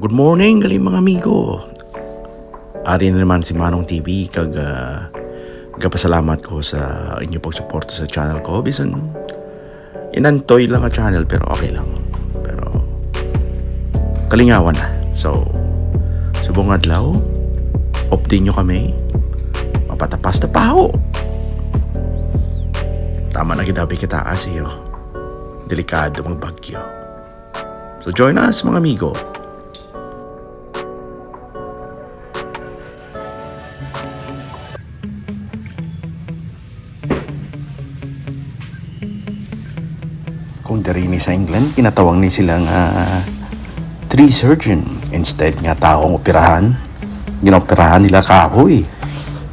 Good morning, galing mga amigo. Ari na naman si Manong TV pasalamat ko sa inyo pagsuporta sa channel ko. Bisan inantoy lang ang channel pero okay lang. Pero kalingawan na. So subong adlaw, update nyo kami. Mapatapas na Paho. Tama na gidabi kita asiyo. Delikado mga Bagyo. So join us mga amigo. Kung dari ni sa England, kinatawag ni silang tree surgeon. Instead nga taong operahan, ginoperahan nila kahoy.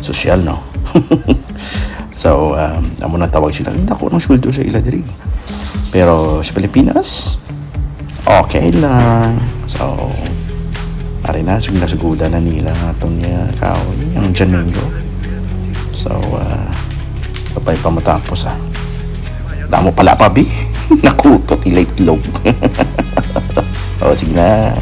Sosyal, no? So, amo na tawag sila. Dako ng sweldo sa ila diri. Pero sa Pilipinas, okay lang. So, ari na, nasugudan na nila itong kahoy, ang Jamingo. So, kapay pa matapos, Damo pala pa, Bi. Nakutot, ilay-ilog. O, sige na.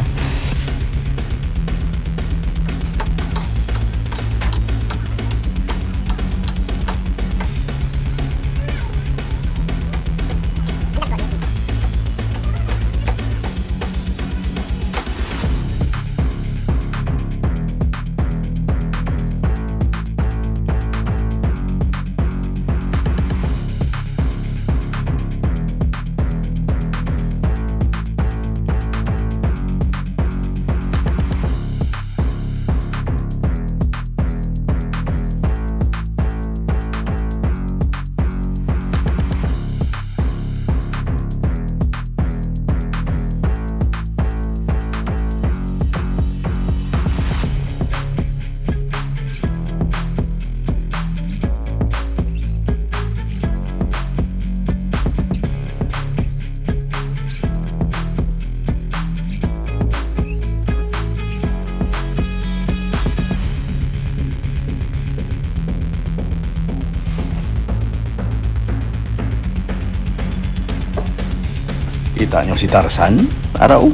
Kita nyo si Tarzan? Araw?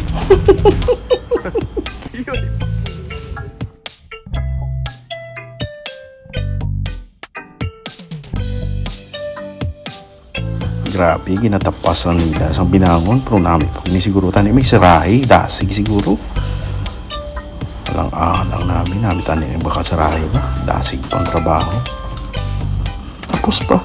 Grabe, ginatapasan nila sa binangon. Pero namin pag nisigurutan may sirahe, dasig siguro. Alang namin tanin baka sirahe ba? Dasig pang trabaho. Tapos pa.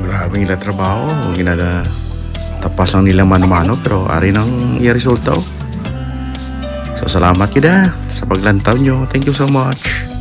Grabe nila trabaho, tapas lang nila mano-mano pero ari nang i-result daw. So salamat kita sa paglantaw nyo. Thank you so much.